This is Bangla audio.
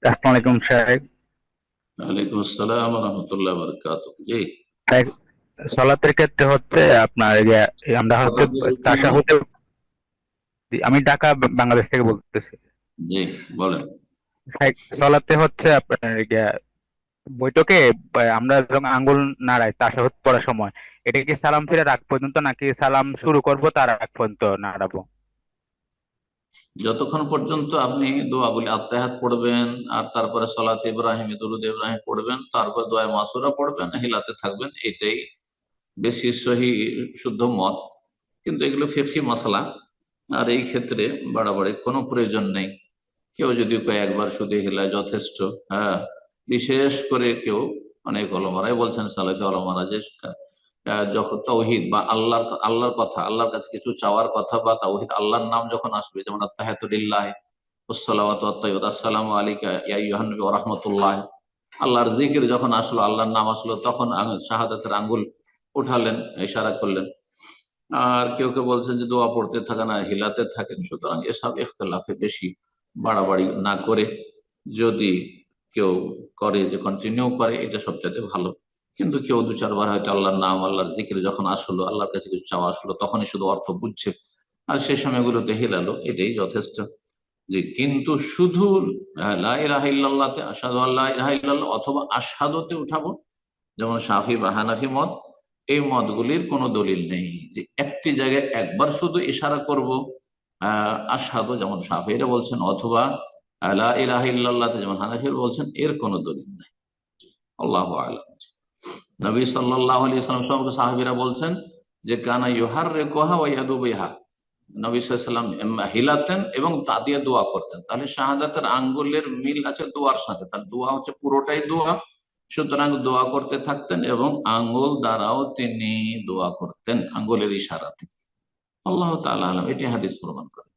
আসসালামু আলাইকুম সাহেব। ওয়ালাইকুম আসসালাম রহমতুল্লাহ বরকাত। জি, সাহেব, সলাতের ক্ষেত্রে হচ্ছে আপনার এই যে আমরা কোথা হচ্ছে থেকে বলছেন ভাই? তাশাহুদে, আমি ঢাকা বাংলাদেশ থেকে বলতেছি। জি, বলেন। সাহেব, সলাতে হচ্ছে আপনার এই যে বৈঠকে আমরা যখন আঙ্গুল নাড়াই তাশাহুদ পড়ার সময়, এটা কি সালাম ফিরে রাখ পর্যন্ত নাকি সালাম শুরু করব তার আগ পর্যন্ত নাড়াবো? যতক্ষণ পর্যন্ত আপনি দোয়াগুলি আত্তাহাত পড়বেন আর তারপরে সলাত ইব্রাহিম দুরুদ ইব্রাহিম পড়বেন, তারপর দোয়া মাসুরা পড়বেন, হিলাতে থাকবেন, এটাই বেশি সহি শুদ্ধ মত। কিন্তু এগুলো ফিকহি মাসলা, আর এই ক্ষেত্রে বাড়াবাড়ির কোনো প্রয়োজন নেই। কেউ যদি কয়েকবার শুধু হেলায় যথেষ্ট। হ্যাঁ, বিশেষ করে কেউ, অনেক ওলামারাই বলছেন, সালেফে ওলামারা, যে যখন তাওহীদ বা আল্লাহর কথা, আল্লাহর কাছে কিছু চাওয়ার কথা বা তাওহীদ আল্লাহর নাম যখন আসবে, যেমন আত্তাহিয়াতু লিল্লাহ ওয়াসসালাওয়াতু ওয়াত-তাইয়্যিবাত আসসালামু আলাইকা ইয়া আইয়ুহান নবী ওয়া রাহমাতুল্লাহ, আল্লাহর জিকির যখন আসলো, আল্লাহর নাম আসলো, তখন শাহাদাতের আঙ্গুল উঠালেন, ইশারা করলেন। আর কেউ কেউ বলছেন যে দোয়া পড়তে থাকেন আর হিলাতে থাকেন। সুতরাং এসব ইখতলাফে বেশি বাড়াবাড়ি না করে, যদি কেউ করে, যে কন্টিনিউ করে, এটা সবচেয়ে ভালো। কিন্তু কেউ দু চারবার হয়তো আল্লাহর নাম, আল্লাহর জিকির যখন আসলো, আল্লাহর কাছে কিছু চাওয়া আসলো, তখনই শুধু অর্থ বুঝছে আর সেই সময়গুলোতে হিলালো, এটাই যথেষ্ট। জি, কিন্তু শুধু লা ইলাহা ইল্লাল্লাহতে আশহাদু আল্লা ইলাহা ইল্লাল্লাহ অথবা আশহাদুতে উঠাবো, যেমন শাফি বা হানাফি মত, এই মতগুলির কোনো দলিল নেই যে একটি জায়গায় একবার শুধু ইশারা করব আশহাদু, যেমন শাফিরা বলছেন, অথবা লা ইলাহা ইল্লাল্লাহতে যেমন হানাফিরা বলছেন, এর কোনো দলিল নেই। আল্লাহু আ'লাম। নবী সাল্লাল্লাহু আলাইহি ওয়াসাল্লাম সম্পর্কে সাহাবীরা বলছেন যে কানা ইউহাররিকুহা ওয়া ইয়াদু বিহা, নবী সাল্লাল্লাহু আলাইহি ওয়াসাল্লাম হিলাতেন এবং তা দিয়ে দোয়া করতেন। তাহলে শাহাদাতের আঙ্গুলের মিল আছে দোয়ার সাথে, তার দোয়া হচ্ছে পুরোটাই দোয়া। সুতরাং দোয়া করতে থাকতেন এবং আঙ্গুল দ্বারাও তিনি দোয়া করতেন, আঙ্গুলের ইশারাতে। আল্লাহ তাআলা আলাম, এটি হাদিস প্রমাণ করে।